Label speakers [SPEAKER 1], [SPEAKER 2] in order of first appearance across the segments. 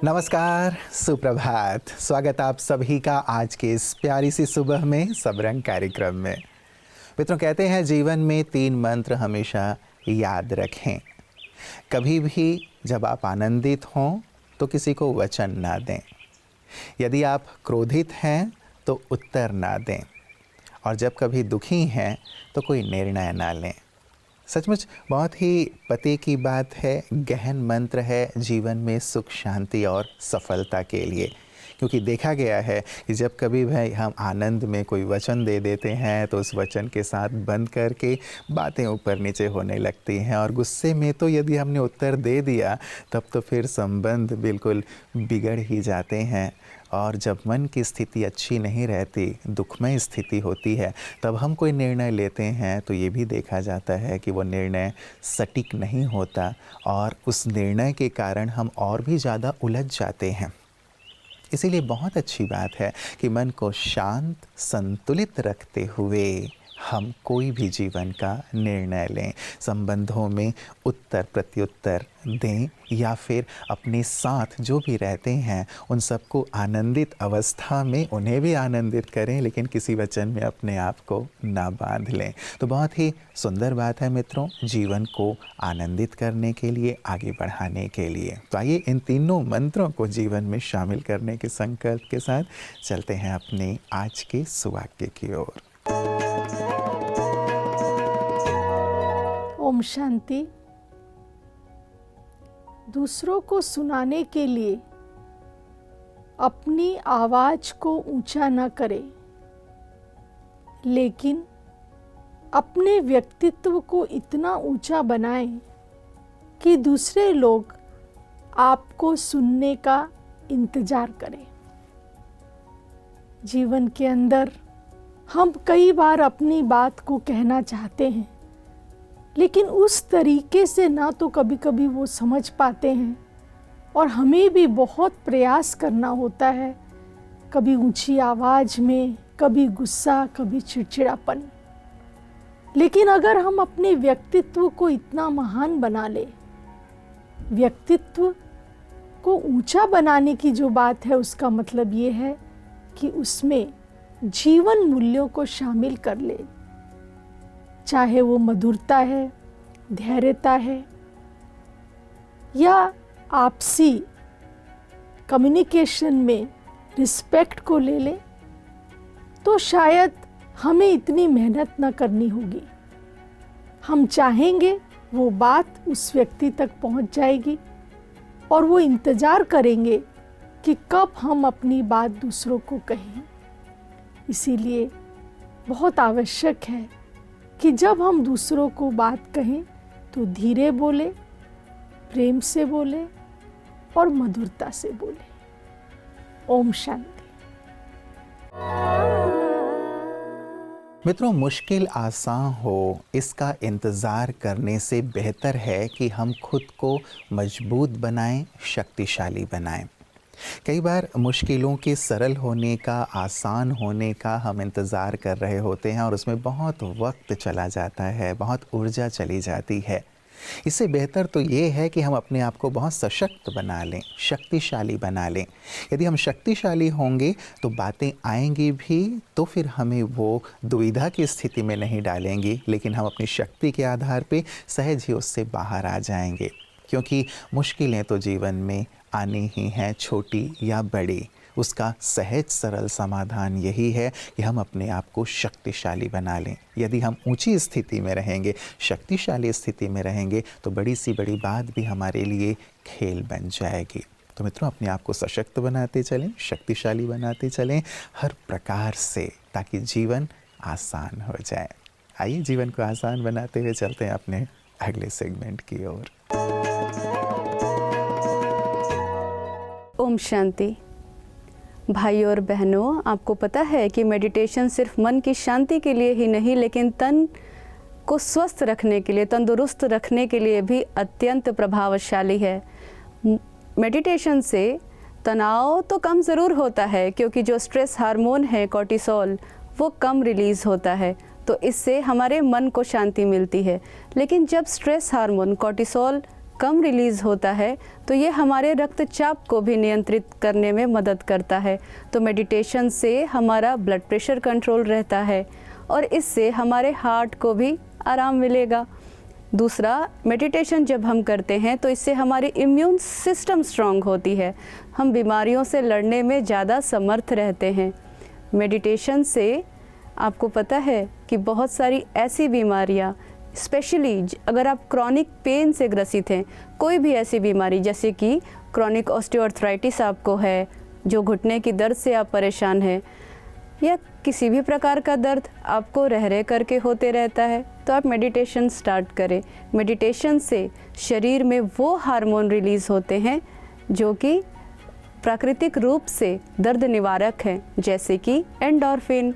[SPEAKER 1] नमस्कार, सुप्रभात। स्वागत आप सभी का आज के इस प्यारी सी सुबह में सबरंग कार्यक्रम में। मित्रों, कहते हैं जीवन में 3 मंत्र हमेशा याद रखें। कभी भी जब आप आनंदित हों तो किसी को वचन ना दें। यदि आप क्रोधित हैं तो उत्तर ना दें, और जब कभी दुखी हैं तो कोई निर्णय ना लें। सचमुच बहुत ही पते की बात है, गहन मंत्र है जीवन में सुख, शांति और सफलता के लिए। क्योंकि देखा गया है कि जब कभी भाई हम आनंद में कोई वचन दे देते हैं तो उस वचन के साथ बंद करके बातें ऊपर नीचे होने लगती हैं, और गुस्से में तो यदि हमने उत्तर दे दिया तब तो फिर संबंध बिल्कुल बिगड़ ही जाते हैं। और जब मन की स्थिति अच्छी नहीं रहती, दुखमय स्थिति होती है, तब हम कोई निर्णय लेते हैं तो ये भी देखा जाता है कि वो निर्णय सटीक नहीं होता, और उस निर्णय के कारण हम और भी ज़्यादा उलझ जाते हैं। इसीलिए बहुत अच्छी बात है कि मन को शांत, संतुलित रखते हुए हम कोई भी जीवन का निर्णय लें, संबंधों में उत्तर प्रत्युत्तर दें, या फिर अपने साथ जो भी रहते हैं उन सबको आनंदित अवस्था में उन्हें भी आनंदित करें, लेकिन किसी वचन में अपने आप को ना बांध लें। तो बहुत ही सुंदर बात है मित्रों, जीवन को आनंदित करने के लिए, आगे बढ़ाने के लिए। तो आइए इन तीनों मंत्रों को जीवन में शामिल करने के संकल्प के साथ चलते हैं अपने आज के सुवाक्य की ओर।
[SPEAKER 2] ओम शांति। दूसरों को सुनाने के लिए अपनी आवाज को ऊंचा न करें, लेकिन अपने व्यक्तित्व को इतना ऊंचा बनाएं कि दूसरे लोग आपको सुनने का इंतजार करें। जीवन के अंदर हम कई बार अपनी बात को कहना चाहते हैं, लेकिन उस तरीके से ना तो कभी कभी वो समझ पाते हैं, और हमें भी बहुत प्रयास करना होता है, कभी ऊंची आवाज़ में, कभी गुस्सा, कभी चिड़चिड़ापन। लेकिन अगर हम अपने व्यक्तित्व को इतना महान बना ले, व्यक्तित्व को ऊंचा बनाने की जो बात है उसका मतलब ये है कि उसमें जीवन मूल्यों को शामिल कर ले, चाहे वो मधुरता है, धैर्यता है, या आपसी कम्युनिकेशन में रिस्पेक्ट को ले ले, तो शायद हमें इतनी मेहनत न करनी होगी। हम चाहेंगे वो बात उस व्यक्ति तक पहुंच जाएगी, और वो इंतज़ार करेंगे कि कब हम अपनी बात दूसरों को कहें। इसीलिए बहुत आवश्यक है कि जब हम दूसरों को बात कहें तो धीरे बोले, प्रेम से बोले और मधुरता से बोले। ओम शांति।
[SPEAKER 1] मित्रों, मुश्किल आसान हो इसका इंतज़ार करने से बेहतर है कि हम खुद को मजबूत बनाएं, शक्तिशाली बनाएं। कई बार मुश्किलों के सरल होने का, आसान होने का हम इंतज़ार कर रहे होते हैं, और उसमें बहुत वक्त चला जाता है, बहुत ऊर्जा चली जाती है। इससे बेहतर तो ये है कि हम अपने आप को बहुत सशक्त बना लें, शक्तिशाली बना लें। यदि हम शक्तिशाली होंगे तो बातें आएंगी भी तो फिर हमें वो दुविधा की स्थिति में नहीं डालेंगी, लेकिन हम अपनी शक्ति के आधार पे सहज ही उससे बाहर आ जाएंगे। क्योंकि मुश्किलें तो जीवन में आनी ही हैं, छोटी या बड़ी। उसका सहज सरल समाधान यही है कि हम अपने आप को शक्तिशाली बना लें। यदि हम ऊंची स्थिति में रहेंगे, शक्तिशाली स्थिति में रहेंगे, तो बड़ी सी बड़ी बात भी हमारे लिए खेल बन जाएगी। तो मित्रों, अपने आप को सशक्त बनाते चलें, शक्तिशाली बनाते चलें हर प्रकार से, ताकि जीवन आसान हो जाए। आइए जीवन को आसान बनाते हुए चलते हैं अपने अगले सेगमेंट की ओर।
[SPEAKER 3] ओम शांति। भाई और बहनों, आपको पता है कि मेडिटेशन सिर्फ मन की शांति के लिए ही नहीं, लेकिन तन को स्वस्थ रखने के लिए, तंदुरुस्त रखने के लिए भी अत्यंत प्रभावशाली है। मेडिटेशन से तनाव तो कम ज़रूर होता है, क्योंकि जो स्ट्रेस हार्मोन है कॉर्टिसोल, वो कम रिलीज़ होता है, तो इससे हमारे मन को शांति मिलती है। लेकिन जब स्ट्रेस हार्मोन कॉर्टिसोल कम रिलीज़ होता है तो ये हमारे रक्तचाप को भी नियंत्रित करने में मदद करता है। तो मेडिटेशन से हमारा ब्लड प्रेशर कंट्रोल रहता है और इससे हमारे हार्ट को भी आराम मिलेगा। दूसरा, मेडिटेशन जब हम करते हैं तो इससे हमारी इम्यून सिस्टम स्ट्रांग होती है, हम बीमारियों से लड़ने में ज़्यादा समर्थ रहते हैं। मेडिटेशन से आपको पता है कि बहुत सारी ऐसी बीमारियां, स्पेशली अगर आप क्रॉनिक पेन से ग्रसित हैं, कोई भी ऐसी बीमारी जैसे कि क्रॉनिक ऑस्टियोआर्थराइटिस आपको है, जो घुटने की दर्द से आप परेशान हैं, या किसी भी प्रकार का दर्द आपको रह रह करके होते रहता है, तो आप मेडिटेशन स्टार्ट करें। मेडिटेशन से शरीर में वो हार्मोन रिलीज़ होते हैं जो कि प्राकृतिक रूप से दर्द निवारक हैं, जैसे कि एंडोर्फिन।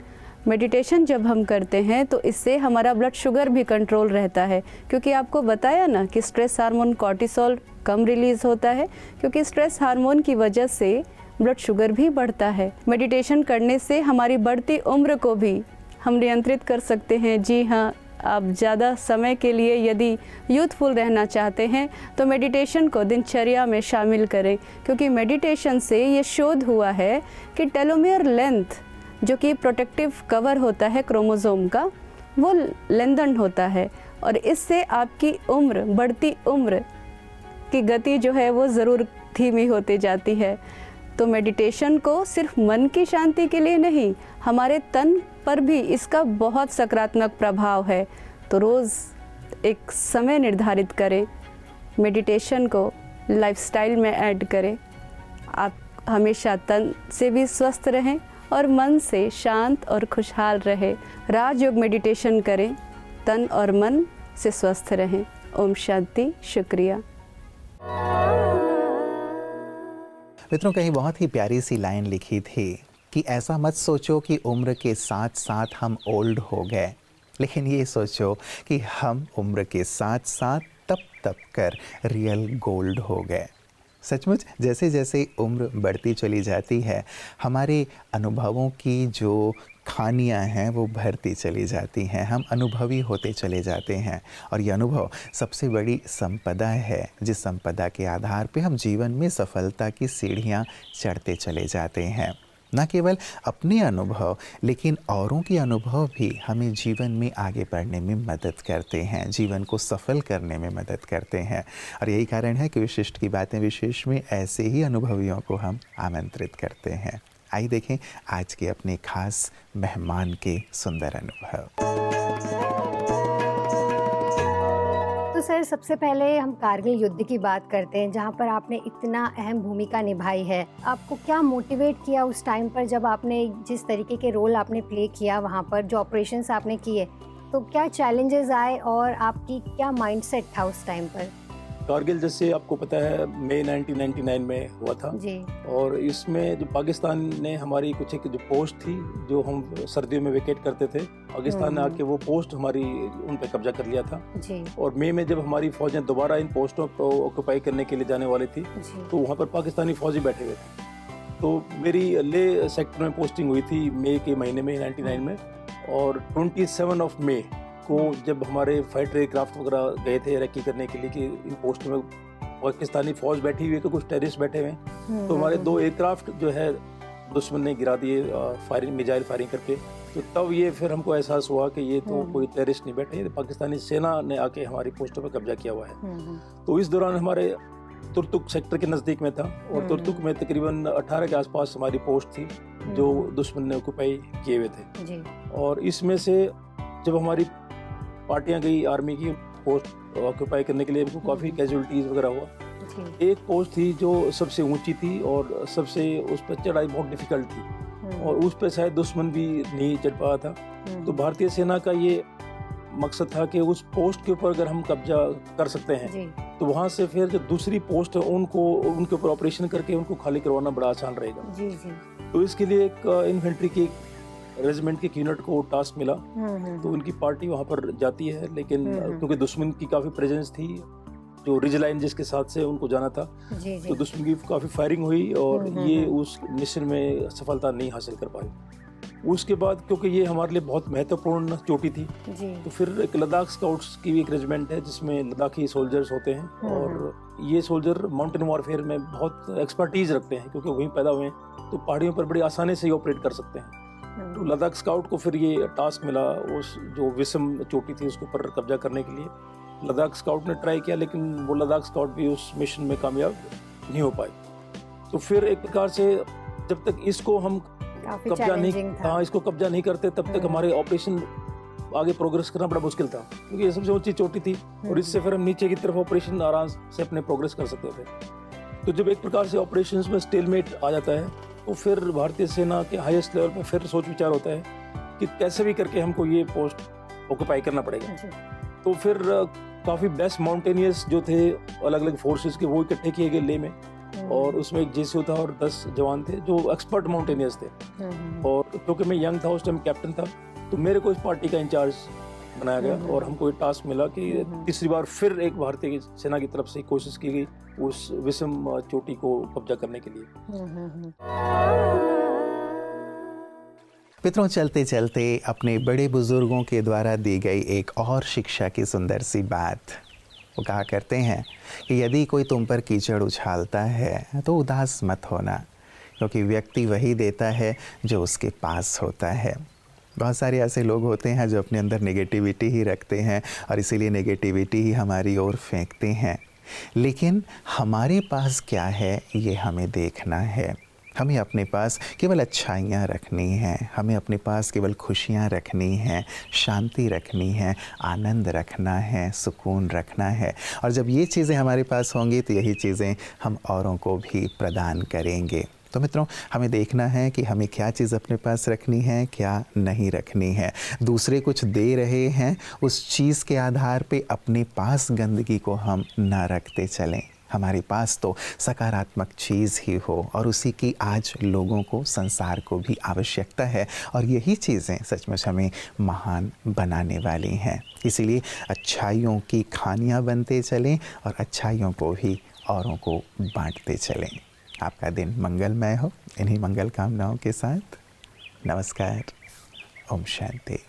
[SPEAKER 3] मेडिटेशन जब हम करते हैं तो इससे हमारा ब्लड शुगर भी कंट्रोल रहता है, क्योंकि आपको बताया ना कि स्ट्रेस हार्मोन कॉर्टिसोल कम रिलीज़ होता है, क्योंकि स्ट्रेस हार्मोन की वजह से ब्लड शुगर भी बढ़ता है। मेडिटेशन करने से हमारी बढ़ती उम्र को भी हम नियंत्रित कर सकते हैं। जी हाँ, आप ज़्यादा समय के लिए यदि यूथफुल रहना चाहते हैं तो मेडिटेशन को दिनचर्या में शामिल करें, क्योंकि मेडिटेशन से ये शोध हुआ है कि टेलोमियर लेंथ, जो कि प्रोटेक्टिव कवर होता है क्रोमोसोम का, वो लेंथन होता है और इससे आपकी उम्र, बढ़ती उम्र की गति जो है वो ज़रूर धीमी होती जाती है। तो मेडिटेशन को सिर्फ मन की शांति के लिए नहीं, हमारे तन पर भी इसका बहुत सकारात्मक प्रभाव है। तो रोज़ एक समय निर्धारित करें, मेडिटेशन को लाइफस्टाइल में ऐड करें। आप हमेशा तन से भी स्वस्थ रहें और मन से शांत और खुशहाल रहें। राजयोग मेडिटेशन करें, तन और मन से स्वस्थ रहें। ओम शांति। शुक्रिया।
[SPEAKER 1] मित्रों, कहीं बहुत ही प्यारी सी लाइन लिखी थी कि ऐसा मत सोचो कि उम्र के साथ साथ हम ओल्ड हो गए, लेकिन ये सोचो कि हम उम्र के साथ साथ तप तप कर रियल गोल्ड हो गए। सचमुच जैसे जैसे उम्र बढ़ती चली जाती है, हमारे अनुभवों की जो खानियाँ हैं वो भरती चली जाती हैं, हम अनुभवी होते चले जाते हैं। और ये अनुभव सबसे बड़ी संपदा है, जिस संपदा के आधार पे हम जीवन में सफलता की सीढ़ियाँ चढ़ते चले जाते हैं। न केवल अपने अनुभव, लेकिन औरों के अनुभव भी हमें जीवन में आगे बढ़ने में मदद करते हैं, जीवन को सफल करने में मदद करते हैं। और यही कारण है कि विशिष्ट की बातें विशेष में ऐसे ही अनुभवियों को हम आमंत्रित करते हैं। आइए देखें आज के अपने खास मेहमान के सुंदर अनुभव।
[SPEAKER 4] तो सर, सबसे पहले हम कारगिल युद्ध की बात करते हैं, जहाँ पर आपने इतना अहम भूमिका निभाई है। आपको क्या मोटिवेट किया उस टाइम पर, जब आपने जिस तरीके के रोल आपने प्ले किया वहाँ पर, जो ऑपरेशंस आपने किए, तो क्या चैलेंजेस आए और आपकी क्या माइंडसेट था उस टाइम पर?
[SPEAKER 5] कारगिल जैसे आपको पता है मई 1999 में हुआ था
[SPEAKER 4] जी।
[SPEAKER 5] और इसमें जो पाकिस्तान ने हमारी कुछ एक जो पोस्ट थी जो हम सर्दियों में वेकेट करते थे, पाकिस्तान ने आके वो पोस्ट हमारी उन पे कब्जा कर लिया था
[SPEAKER 4] जी।
[SPEAKER 5] और मई में जब हमारी फौजें दोबारा इन पोस्टों को ऑक्यूपाई करने के लिए जाने वाली थी तो वहाँ पर पाकिस्तानी फौजी बैठे हुए थे। तो मेरी ले सेक्टर में पोस्टिंग हुई थी मई के महीने में 99 में, और 27 मई को जब हमारे फाइटर एयरक्राफ्ट वगैरह गए थे रेकी करने के लिए कि इन पोस्ट में पाकिस्तानी फौज बैठी हुई है तो कुछ टेररिस्ट बैठे हुए हैं, तो हमारे 2 एयरक्राफ्ट जो है दुश्मन ने गिरा दिए फायरिंग, मिसाइल फायरिंग करके। तो तब ये फिर हमको एहसास हुआ कि ये तो कोई टेररिस्ट नहीं बैठे, ये पाकिस्तानी सेना ने आके हमारी पोस्टों पर कब्जा किया हुआ है। तो इस दौरान हमारे तुर्तुक सेक्टर के नज़दीक में था और तुर्तुक में तकरीबन 18 के आसपास हमारी पोस्ट थी जो दुश्मन ने ऑक्यूपाई किए हुए थे। और इसमें से जब हमारी पार्टियां गई आर्मी की पोस्ट ऑक्यूपाई करने के लिए, इनको काफ़ी कैजुअलिटीज़ वगैरह हुआ। एक पोस्ट थी जो सबसे ऊंची थी और सबसे उस पर चढ़ाई बहुत डिफिकल्ट थी और उस पर शायद दुश्मन भी नहीं चढ़ पाया था। तो भारतीय सेना का ये मकसद था कि उस पोस्ट के ऊपर अगर हम कब्जा कर सकते हैं तो वहाँ से फिर जो दूसरी पोस्ट है उनको उनके ऊपर ऑपरेशन करके उनको खाली करवाना बड़ा आसान रहेगा। तो इसके लिए एक इन्फेंट्री की रेजिमेंट के यूनिट को टास्क मिला, तो उनकी पार्टी वहाँ पर जाती है, लेकिन क्योंकि दुश्मन की काफ़ी प्रेजेंस थी, जो रिज लाइन जिसके साथ से उनको जाना था, तो दुश्मन की काफ़ी फायरिंग हुई और ये उस मिशन में सफलता नहीं हासिल कर पाए। उसके बाद क्योंकि ये हमारे लिए बहुत महत्वपूर्ण चोटी थी,
[SPEAKER 4] जी।
[SPEAKER 5] तो फिर एक लद्दाख स्काउट्स की भी एक रेजिमेंट है जिसमें लद्दाखी सोल्जर्स होते हैं और ये सोल्जर माउंटेन वॉरफेयर में बहुत एक्सपर्टीज रखते हैं क्योंकि वहीं पैदा हुए हैं, तो पहाड़ियों पर बड़ी आसानी से ऑपरेट कर सकते हैं। तो लद्दाख स्काउट को फिर ये टास्क मिला उस जो विषम चोटी थी उसके ऊपर कब्जा करने के लिए। लद्दाख स्काउट ने ट्राई किया लेकिन वो लद्दाख स्काउट भी उस मिशन में कामयाब नहीं हो पाए। तो फिर एक प्रकार से जब तक इसको हम कब्जा नहीं करते तब तक हमारे ऑपरेशन आगे प्रोग्रेस करना बड़ा मुश्किल था क्योंकि ये सबसे ऊंची चोटी थी और इससे फिर हम नीचे की तरफ ऑपरेशन आराम से अपने प्रोग्रेस कर सकते थे। तो जब एक प्रकार से ऑपरेशंस में स्टेलमेट आ जाता है तो फिर भारतीय सेना के हाईएस्ट लेवल पे फिर सोच विचार होता है कि कैसे भी करके हमको ये पोस्ट ऑक्यूपाई करना पड़ेगा। तो फिर काफ़ी बेस्ट माउंटेनियर्स जो थे अलग अलग फोर्सेस के वो इकट्ठे किए गए लेह में और उसमें एक जेसीओ था और 10 जवान थे जो एक्सपर्ट माउंटेनियर्स थे। और क्योंकि मैं यंग था उस टाइम कैप्टन था तो मेरे को इस पार्टी का इंचार्ज बनाया गया और हमको ये टास्क मिला कि तीसरी बार फिर एक भारतीय सेना की तरफ से कोशिश की गई उस विषम चोटी को कब्जा करने के लिए।
[SPEAKER 1] मित्रों, चलते चलते अपने बड़े बुजुर्गों के द्वारा दी गई एक और शिक्षा की सुंदर सी बात। वो कहा करते हैं कि यदि कोई तुम पर कीचड़ उछालता है तो उदास मत होना, क्योंकि व्यक्ति वही देता है जो उसके पास होता है। बहुत सारे ऐसे लोग होते हैं जो अपने अंदर नेगेटिविटी ही रखते हैं और इसीलिए नेगेटिविटी ही हमारी ओर फेंकते हैं। लेकिन हमारे पास क्या है ये हमें देखना है। हमें अपने पास केवल अच्छाइयाँ रखनी हैं, हमें अपने पास केवल खुशियाँ रखनी हैं, शांति रखनी है, आनंद रखना है, सुकून रखना है। और जब ये चीज़ें हमारे पास होंगी तो यही चीज़ें हम औरों को भी प्रदान करेंगे। तो मित्रों, हमें देखना है कि हमें क्या चीज़ अपने पास रखनी है, क्या नहीं रखनी है। दूसरे कुछ दे रहे हैं, उस चीज़ के आधार पे अपने पास गंदगी को हम ना रखते चलें। हमारे पास तो सकारात्मक चीज़ ही हो और उसी की आज लोगों को, संसार को भी आवश्यकता है और यही चीज़ें सचमुच हमें महान बनाने वाली हैं। इसीलिए अच्छाइयों की खानियाँ बनते चलें और अच्छाइयों को भी औरों को बांटते चलें। आपका दिन मंगलमय हो। इन्हीं मंगल कामनाओं के साथ नमस्कार। ओम शांति।